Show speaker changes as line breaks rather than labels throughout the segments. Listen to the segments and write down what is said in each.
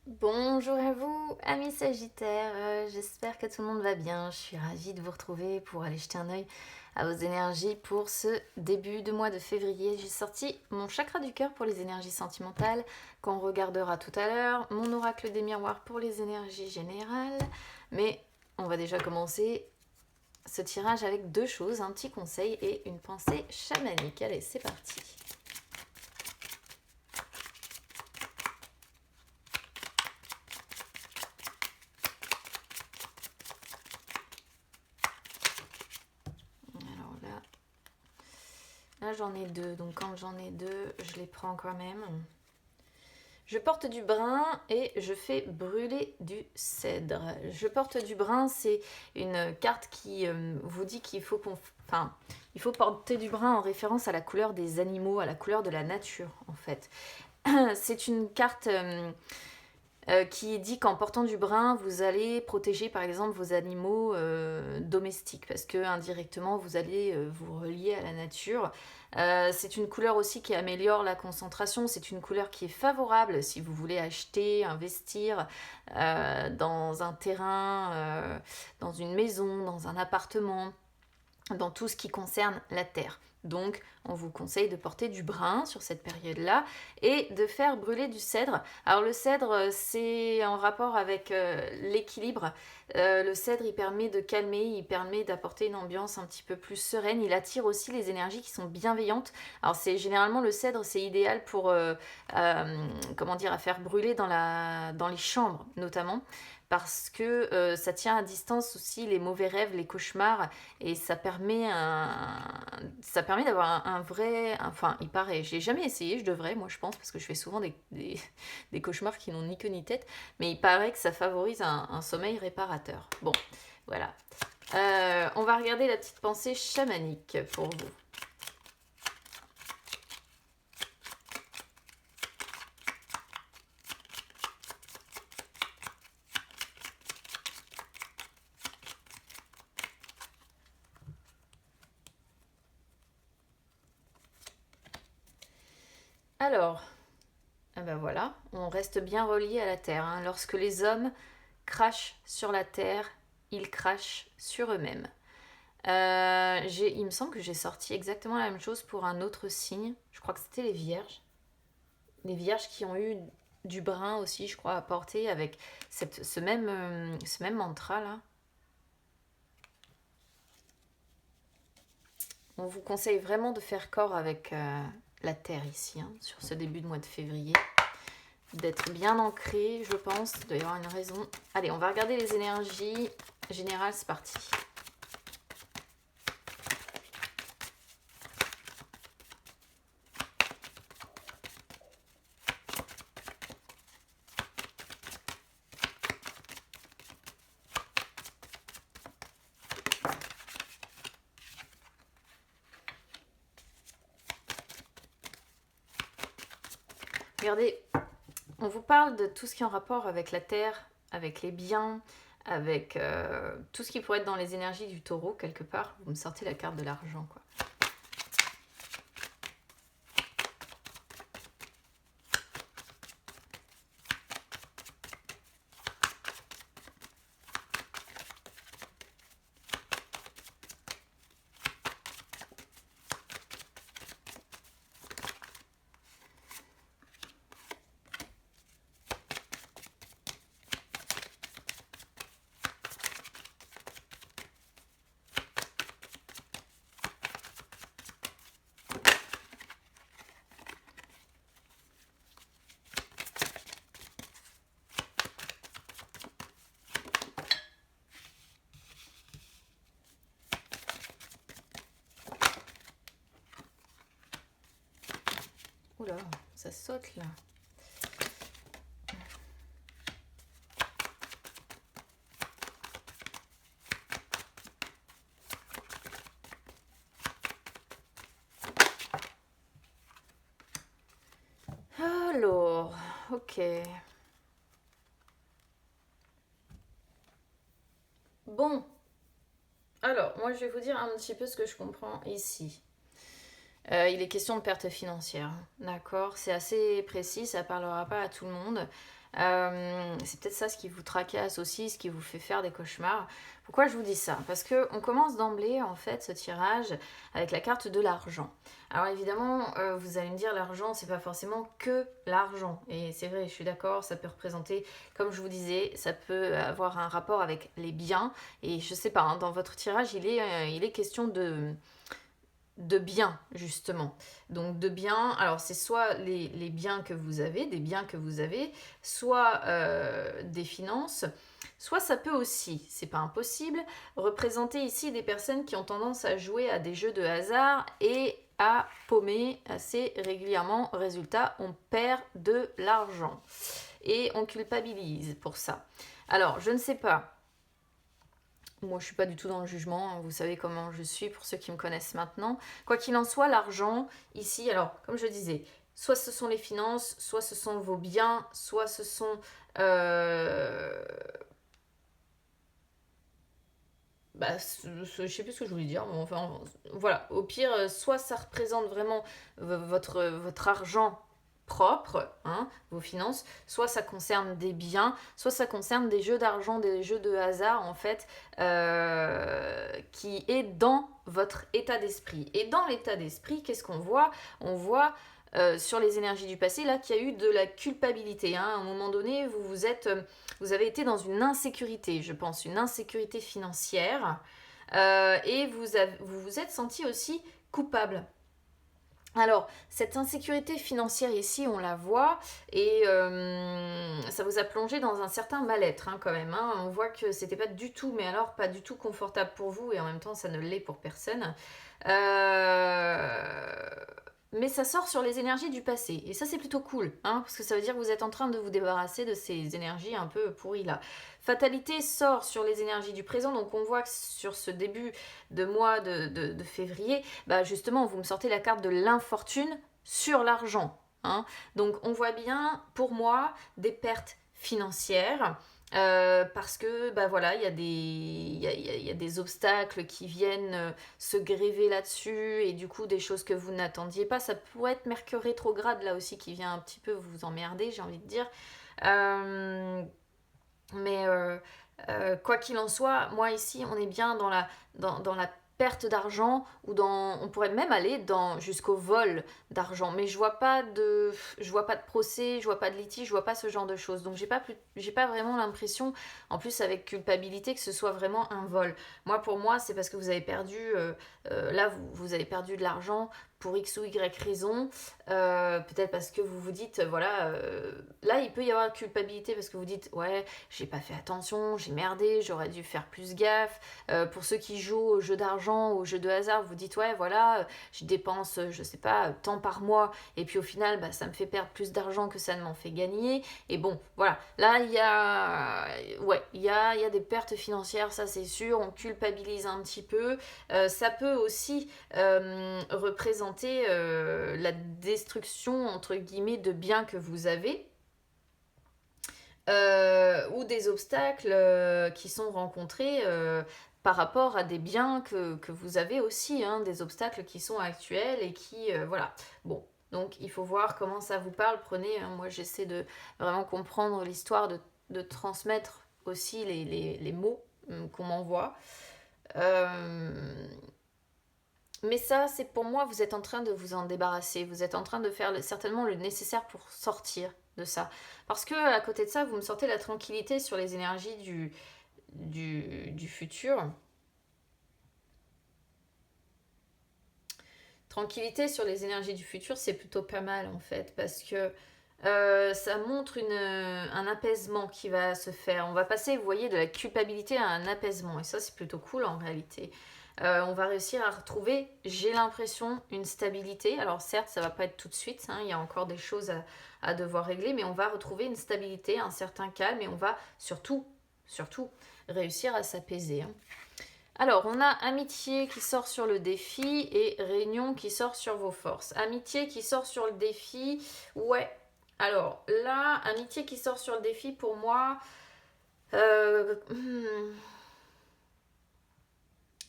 Bonjour à vous, amis Sagittaires, j'espère que tout le monde va bien. Je suis ravie de vous retrouver pour aller jeter un œil à vos énergies pour ce début de mois de février. J'ai sorti mon chakra du cœur pour les énergies sentimentales, qu'on regardera tout à l'heure, mon oracle des miroirs pour les énergies générales. Mais on va déjà commencer ce tirage avec deux choses, un petit conseil et une pensée chamanique. Allez, c'est parti. Alors là j'en ai deux, donc quand j'en ai deux, je les prends quand même. Je porte du brun et je fais brûler du cèdre. Je porte du brun, c'est une carte qui vous dit qu'il faut il faut porter du brun en référence à la couleur des animaux, à la couleur de la nature en fait. C'est une carte qui dit qu'en portant du brun, vous allez protéger par exemple vos animaux domestiques parce que indirectement vous allez vous relier à la nature. C'est une couleur aussi qui améliore la concentration, c'est une couleur qui est favorable si vous voulez acheter, investir dans un terrain, dans une maison, dans un appartement, dans tout ce qui concerne la terre. Donc, on vous conseille de porter du brun sur cette période-là et de faire brûler du cèdre. Alors, le cèdre, c'est en rapport avec l'équilibre. Le cèdre, il permet de calmer, il permet d'apporter une ambiance un petit peu plus sereine. Il attire aussi les énergies qui sont bienveillantes. Alors, c'est généralement le cèdre, c'est idéal pour, comment dire, à faire brûler dans les chambres, notamment parce que ça tient à distance aussi les mauvais rêves, les cauchemars, et ça permet d'avoir un vrai, enfin il paraît, j'ai jamais essayé, je devrais, moi je pense, parce que je fais souvent des cauchemars qui n'ont ni queue ni tête, mais il paraît que ça favorise un sommeil réparateur. Bon, voilà. On va regarder la petite pensée chamanique pour vous. Alors, ah ben voilà, on reste bien relié à la terre, hein. Lorsque les hommes crachent sur la terre, ils crachent sur eux-mêmes. Il me semble que j'ai sorti exactement la même chose pour un autre signe. Je crois que c'était les vierges. Les vierges qui ont eu du brun aussi, je crois, à porter avec ce même mantra là. On vous conseille vraiment de faire corps avec la terre ici, hein, sur ce début de mois de février. D'être bien ancré, je pense. Il doit y avoir une raison. Allez, on va regarder les énergies générales, c'est parti. Regardez, on vous parle de tout ce qui est en rapport avec la terre, avec les biens, avec tout ce qui pourrait être dans les énergies du taureau, quelque part. Vous me sortez la carte de l'argent, quoi. Oula, ça saute là. Alors, ok. Bon, alors, moi je vais vous dire un petit peu ce que je comprends ici. Il est question de perte financière, d'accord? C'est assez précis, ça parlera pas à tout le monde. C'est peut-être ça ce qui vous tracasse aussi, ce qui vous fait faire des cauchemars. Pourquoi je vous dis ça? Parce que on commence d'emblée en fait ce tirage avec la carte de l'argent. Alors évidemment, vous allez me dire l'argent, c'est pas forcément que l'argent. Et c'est vrai, je suis d'accord, ça peut représenter, comme je vous disais, ça peut avoir un rapport avec les biens. Et je sais pas, hein, dans votre tirage, il est question de biens, justement. Donc de biens, alors c'est soit les biens que vous avez, des biens que vous avez, soit des finances, soit ça peut aussi, c'est pas impossible, représenter ici des personnes qui ont tendance à jouer à des jeux de hasard et à paumer assez régulièrement. Résultat, on perd de l'argent et on culpabilise pour ça. Alors, je ne sais pas. Moi, je suis pas du tout dans le jugement, hein. Vous savez comment je suis pour ceux qui me connaissent maintenant. Quoi qu'il en soit, l'argent, ici, alors, comme je disais, soit ce sont les finances, soit ce sont vos biens, soit ce sont... je sais plus ce que je voulais dire, mais enfin, voilà. Au pire, soit ça représente vraiment votre argent propre, hein, vos finances, soit ça concerne des biens, soit ça concerne des jeux d'argent, des jeux de hasard en fait, qui est dans votre état d'esprit. Et dans l'état d'esprit, qu'est-ce qu'on voit? On voit sur les énergies du passé là qu'il y a eu de la culpabilité, hein. À un moment donné, vous avez été dans une insécurité, je pense, une insécurité financière, et vous vous êtes senti aussi coupable. Alors, cette insécurité financière ici, on la voit, et ça vous a plongé dans un certain mal-être, hein, quand même, hein. On voit que c'était pas du tout, mais alors pas du tout confortable pour vous, et en même temps, ça ne l'est pour personne. Mais ça sort sur les énergies du passé. Et ça, c'est plutôt cool, hein, parce que ça veut dire que vous êtes en train de vous débarrasser de ces énergies un peu pourries là. Fatalité sort sur les énergies du présent, donc on voit que sur ce début de mois de février, bah justement, vous me sortez la carte de l'infortune sur l'argent, hein. Donc on voit bien, pour moi, des pertes financières. Parce que bah voilà, il y a des obstacles qui viennent se gréver là-dessus, et du coup des choses que vous n'attendiez pas. Ça pourrait être Mercure rétrograde là aussi qui vient un petit peu vous emmerder, j'ai envie de dire. Euh, mais quoi qu'il en soit, moi ici, on est bien dans la perte d'argent, ou on pourrait même aller jusqu'au vol d'argent. Mais je vois pas de procès, je vois pas de litige, je vois pas ce genre de choses. Donc j'ai pas vraiment l'impression, en plus avec culpabilité, que ce soit vraiment un vol. Pour moi, c'est parce que vous avez perdu, là, vous avez perdu de l'argent pour X ou Y raison. Peut-être parce que vous vous dites, voilà, là, il peut y avoir culpabilité parce que vous dites, ouais, j'ai pas fait attention, j'ai merdé, j'aurais dû faire plus gaffe. Pour ceux qui jouent au jeu d'argent, au jeu de hasard, vous dites, ouais, voilà, je dépense, je sais pas, tant par mois, et puis au final, bah, ça me fait perdre plus d'argent que ça ne m'en fait gagner. Et bon, voilà, là, il y a des pertes financières, ça c'est sûr, on culpabilise un petit peu. Ça peut aussi représenter la destruction, entre guillemets, de biens que vous avez, ou des obstacles qui sont rencontrés par rapport à des biens que vous avez aussi, hein, des obstacles qui sont actuels et qui, voilà. Bon, donc il faut voir comment ça vous parle. Prenez, hein, moi j'essaie de vraiment comprendre l'histoire, de transmettre aussi les mots qu'on m'envoie. Mais ça, c'est pour moi, vous êtes en train de vous en débarrasser. Vous êtes en train de faire certainement le nécessaire pour sortir de ça. Parce que à côté de ça, vous me sortez la tranquillité sur les énergies du futur. Tranquillité sur les énergies du futur, c'est plutôt pas mal en fait. Parce que ça montre un apaisement qui va se faire. On va passer, vous voyez, de la culpabilité à un apaisement. Et ça, c'est plutôt cool en réalité. On va réussir à retrouver, j'ai l'impression, une stabilité. Alors certes, ça va pas être tout de suite, hein, il y a encore des choses à devoir régler, mais on va retrouver une stabilité, un certain calme, et on va surtout réussir à s'apaiser, hein. Alors, on a amitié qui sort sur le défi et réunion qui sort sur vos forces. Amitié qui sort sur le défi, ouais. Alors là, amitié qui sort sur le défi, pour moi,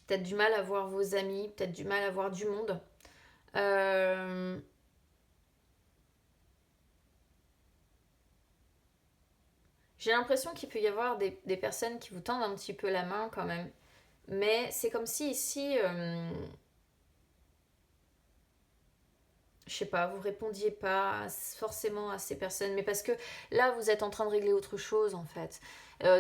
peut-être du mal à voir vos amis, peut-être du mal à voir du monde. Euh, J'ai l'impression qu'il peut y avoir des personnes qui vous tendent un petit peu la main quand même. Mais c'est comme si ici, je sais pas, vous répondiez pas forcément à ces personnes, mais parce que là, vous êtes en train de régler autre chose en fait.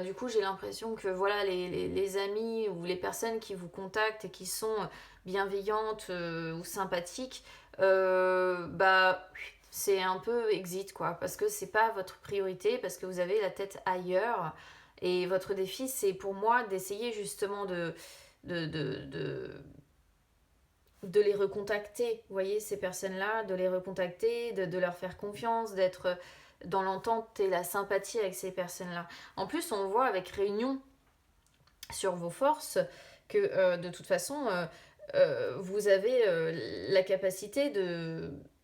Du coup, j'ai l'impression que voilà, les amis ou les personnes qui vous contactent et qui sont bienveillantes ou sympathiques, bah, c'est un peu exit quoi, parce que c'est pas votre priorité, parce que vous avez la tête ailleurs. Et votre défi, c'est pour moi d'essayer justement de, de les recontacter, vous voyez, ces personnes-là, de les recontacter, de leur faire confiance, d'être dans l'entente et la sympathie avec ces personnes-là. En plus, on voit avec Réunion sur vos forces que de toute façon, vous avez la capacité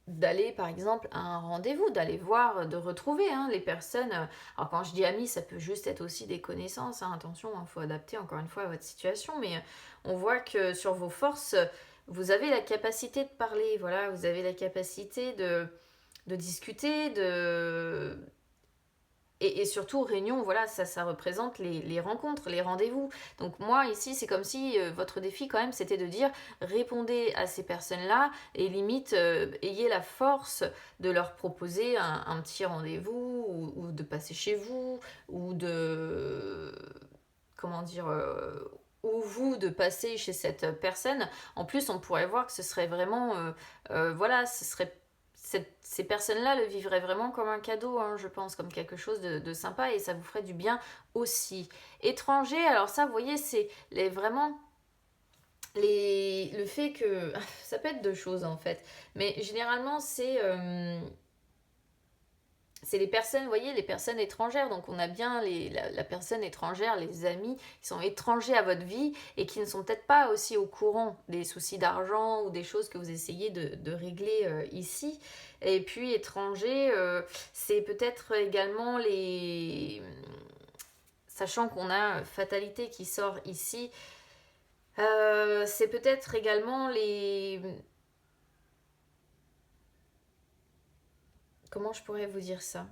d'aller par exemple à un rendez-vous, d'aller voir, de retrouver les personnes. Alors quand je dis amis, ça peut juste être aussi des connaissances, hein, attention, il faut adapter encore une fois à votre situation, mais on voit que sur vos forces, vous avez la capacité de parler, voilà, vous avez la capacité de discuter, et surtout, réunion, voilà, ça représente les rencontres, les rendez-vous. Donc moi, ici, c'est comme si votre défi, quand même, c'était de dire, répondez à ces personnes-là et limite, ayez la force de leur proposer un petit rendez-vous ou de passer chez vous ou de... Comment dire ou vous de passer chez cette personne. En plus, on pourrait voir que ce serait vraiment... voilà, ce serait ces personnes-là le vivraient vraiment comme un cadeau, hein, je pense, comme quelque chose de sympa et ça vous ferait du bien aussi. Étranger, alors ça, vous voyez, c'est vraiment le fait que... Ça peut être deux choses en fait, mais généralement c'est les personnes, vous voyez, les personnes étrangères. Donc on a bien la personne étrangère, les amis qui sont étrangers à votre vie et qui ne sont peut-être pas aussi au courant des soucis d'argent ou des choses que vous essayez de régler ici. Et puis étrangers, c'est peut-être également les... Sachant qu'on a fatalité qui sort ici, c'est peut-être également les... Comment je pourrais vous dire ça?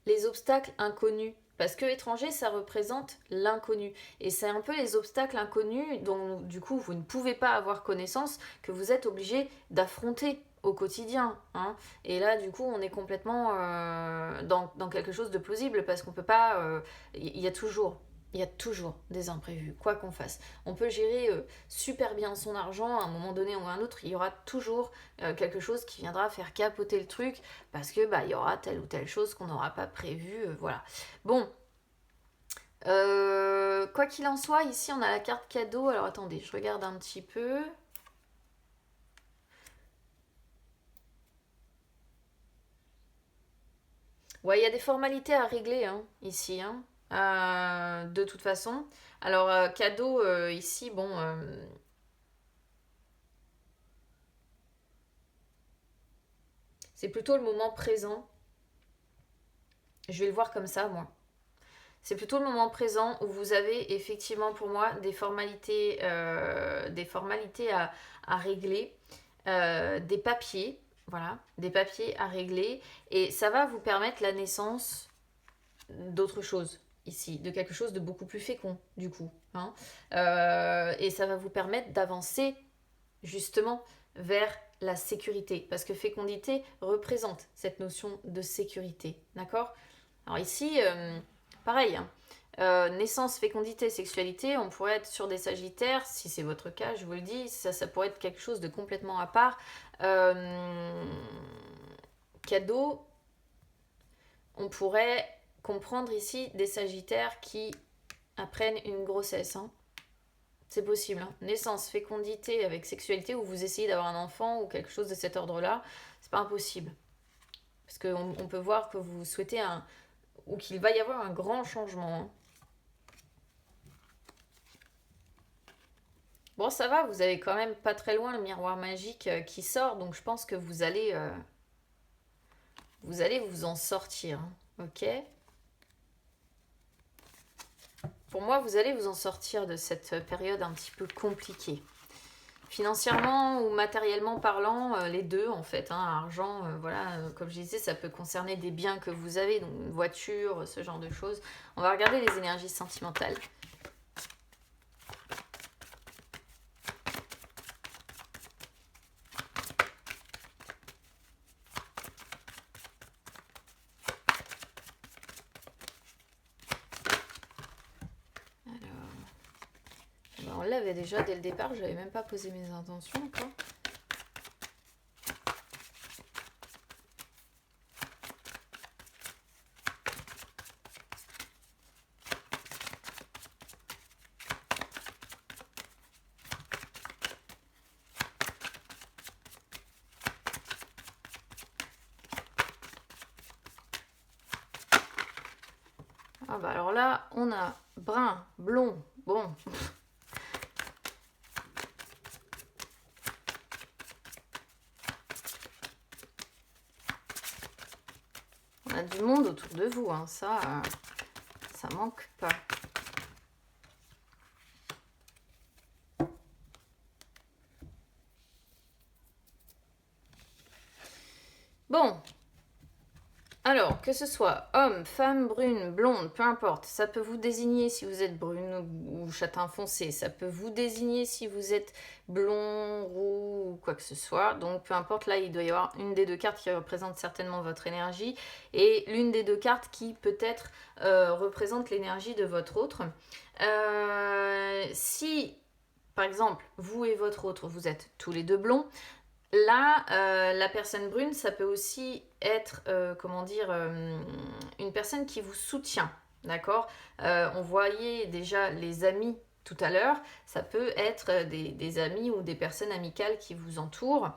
Les obstacles inconnus. Parce que étranger, ça représente l'inconnu. Et c'est un peu les obstacles inconnus dont, du coup, vous ne pouvez pas avoir connaissance que vous êtes obligé d'affronter au quotidien. Hein. Et là, du coup, on est complètement dans quelque chose de plausible parce qu'on peut pas... il y a toujours des imprévus, quoi qu'on fasse. On peut gérer super bien son argent à un moment donné ou à un autre. Il y aura toujours quelque chose qui viendra faire capoter le truc parce que bah il y aura telle ou telle chose qu'on n'aura pas prévue. Voilà. Bon. Quoi qu'il en soit, ici on a la carte cadeau. Alors attendez, je regarde un petit peu. Ouais, il y a des formalités à régler ici, de toute façon. Alors, cadeau, ici, bon, c'est plutôt le moment présent. Je vais le voir comme ça, moi. C'est plutôt le moment présent où vous avez effectivement pour moi des formalités à régler, des papiers, voilà, des papiers à régler, et ça va vous permettre la naissance d'autre chose ici, de quelque chose de beaucoup plus fécond du coup. Hein. Et ça va vous permettre d'avancer justement vers la sécurité, parce que fécondité représente cette notion de sécurité, d'accord? Alors ici, pareil, hein. Naissance, fécondité, sexualité, on pourrait être sur des sagittaires, si c'est votre cas, je vous le dis, ça pourrait être quelque chose de complètement à part. Cadeau, on pourrait comprendre ici des sagittaires qui apprennent une grossesse. Hein. C'est possible. Hein. Naissance, fécondité avec sexualité, où vous essayez d'avoir un enfant ou quelque chose de cet ordre-là, c'est pas impossible. Parce qu'on peut voir que vous souhaitez ou qu'il va y avoir un grand changement. Hein. Bon, ça va, vous avez quand même pas très loin le miroir magique qui sort, donc je pense que vous allez vous en sortir. Hein. Ok? Pour moi, vous allez vous en sortir de cette période un petit peu compliquée. financièrement ou matériellement parlant, les deux en fait, hein, argent, voilà, comme je disais, ça peut concerner des biens que vous avez, donc une voiture, ce genre de choses. On va regarder les énergies sentimentales. On l'avait déjà dès le départ, je n'avais même pas posé mes intentions encore. Ah bah alors là, on a brun, blond, bon. On a du monde autour de vous, hein. Ça manque pas. Bon. Alors, que ce soit homme, femme, brune, blonde, peu importe, ça peut vous désigner si vous êtes brune ou châtain foncé, ça peut vous désigner si vous êtes blond, roux ou quoi que ce soit. Donc, peu importe, là, il doit y avoir une des deux cartes qui représente certainement votre énergie et l'une des deux cartes qui peut-être représente l'énergie de votre autre. Si, par exemple, vous et votre autre, vous êtes tous les deux blonds, là, la personne brune, ça peut aussi être, une personne qui vous soutient, d'accord. On voyait déjà les amis tout à l'heure, ça peut être des amis ou des personnes amicales qui vous entourent.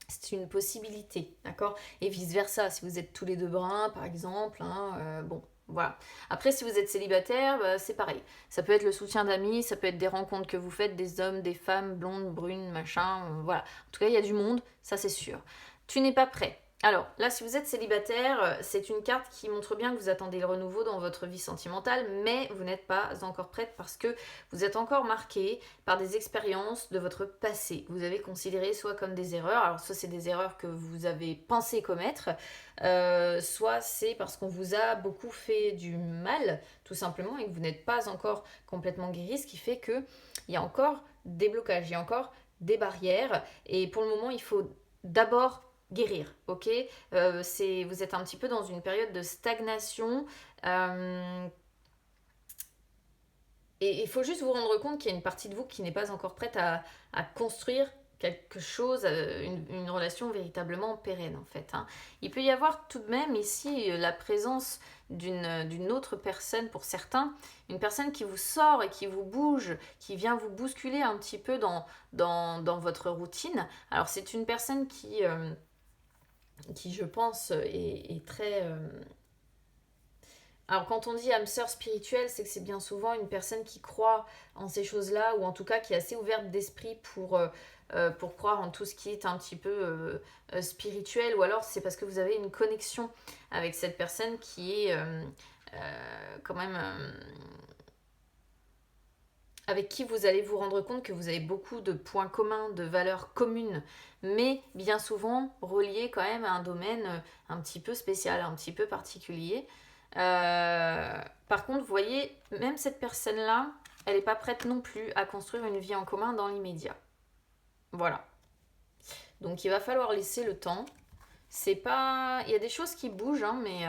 C'est une possibilité, d'accord. Et vice-versa, si vous êtes tous les deux bruns, par exemple, hein, bon, voilà. Après, si vous êtes célibataire, bah, c'est pareil. Ça peut être le soutien d'amis, ça peut être des rencontres que vous faites, des hommes, des femmes, blondes, brunes, machin, voilà. En tout cas, il y a du monde, ça c'est sûr. Tu n'es pas prêt. Alors, là, si vous êtes célibataire, c'est une carte qui montre bien que vous attendez le renouveau dans votre vie sentimentale, mais vous n'êtes pas encore prête parce que vous êtes encore marqué par des expériences de votre passé. Vous avez considéré soit comme des erreurs, alors soit c'est des erreurs que vous avez pensé commettre, soit c'est parce qu'on vous a beaucoup fait du mal, tout simplement, et que vous n'êtes pas encore complètement guéri, ce qui fait qu'il y a encore des blocages, il y a encore des barrières, et pour le moment, il faut d'abord guérir, ok. Vous êtes un petit peu dans une période de stagnation, et il faut juste vous rendre compte qu'il y a une partie de vous qui n'est pas encore prête à construire quelque chose, une relation véritablement pérenne en fait, hein. Il peut y avoir tout de même ici la présence d'une autre personne pour certains, une personne qui vous sort et qui vous bouge, qui vient vous bousculer un petit peu dans votre routine. Alors c'est une personne qui je pense est très... Alors quand on dit âme sœur spirituelle, c'est que c'est bien souvent une personne qui croit en ces choses-là, ou en tout cas qui est assez ouverte d'esprit pour croire en tout ce qui est un petit peu spirituel, ou alors c'est parce que vous avez une connexion avec cette personne qui est quand même... avec qui vous allez vous rendre compte que vous avez beaucoup de points communs, de valeurs communes, mais bien souvent reliés quand même à un domaine un petit peu spécial, un petit peu particulier. Par contre, vous voyez, même cette personne-là, elle n'est pas prête non plus à construire une vie en commun dans l'immédiat. Voilà. Donc il va falloir laisser le temps. C'est pas... Il y a des choses qui bougent, hein, mais...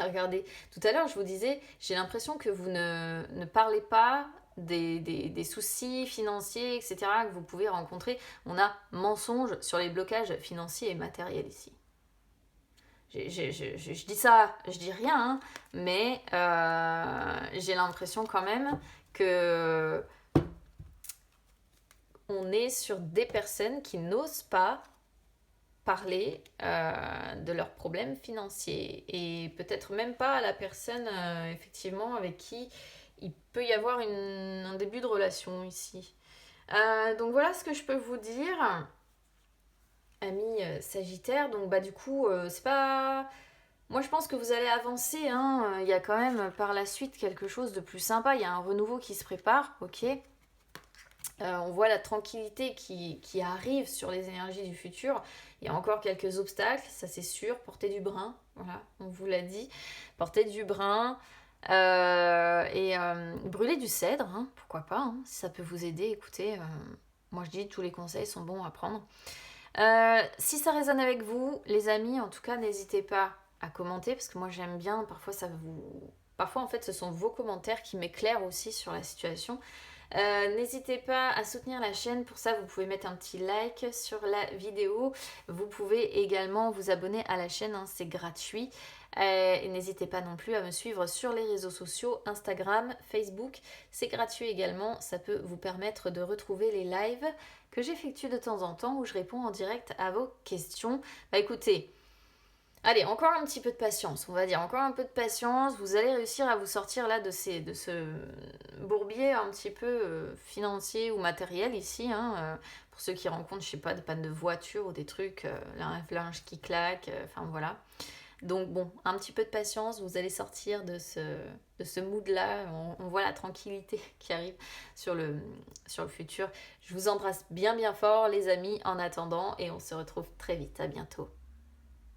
Regardez, tout à l'heure je vous disais, j'ai l'impression que vous ne parlez pas des soucis financiers, etc. que vous pouvez rencontrer. On a mensonge sur les blocages financiers et matériels ici. Je dis ça, je dis rien, hein, mais j'ai l'impression quand même que on est sur des personnes qui n'osent pas parler de leurs problèmes financiers, et peut-être même pas à la personne effectivement avec qui il peut y avoir un début de relation ici. Donc voilà ce que je peux vous dire, amis Sagittaire. Donc bah du coup c'est pas... Moi je pense que vous allez avancer, hein. Il y a quand même par la suite quelque chose de plus sympa, il y a un renouveau qui se prépare, ok. On voit la tranquillité qui arrive sur les énergies du futur. Il y a encore quelques obstacles, ça c'est sûr. Portez du brin, voilà, on vous l'a dit. Portez du brin et brûlez du cèdre, hein, pourquoi pas, hein, si ça peut vous aider. Écoutez, moi je dis tous les conseils sont bons à prendre. Si ça résonne avec vous, les amis, en tout cas, n'hésitez pas à commenter parce que moi j'aime bien. Parfois en fait, ce sont vos commentaires qui m'éclairent aussi sur la situation. N'hésitez pas à soutenir la chaîne, pour ça vous pouvez mettre un petit like sur la vidéo, vous pouvez également vous abonner à la chaîne, hein, c'est gratuit. Et n'hésitez pas non plus à me suivre sur les réseaux sociaux, Instagram, Facebook, c'est gratuit également, ça peut vous permettre de retrouver les lives que j'effectue de temps en temps où je réponds en direct à vos questions. Bah écoutez, allez, encore un petit peu de patience, on va dire, encore un peu de patience. Vous allez réussir à vous sortir là de ce bourbier un petit peu financier ou matériel ici. Hein, pour ceux qui rencontrent, je sais pas, des pannes de voiture ou des trucs, un linge qui claque, enfin voilà. Donc bon, un petit peu de patience, vous allez sortir de ce mood-là. On voit la tranquillité qui arrive sur le futur. Je vous embrasse bien bien fort les amis en attendant et on se retrouve très vite. À bientôt.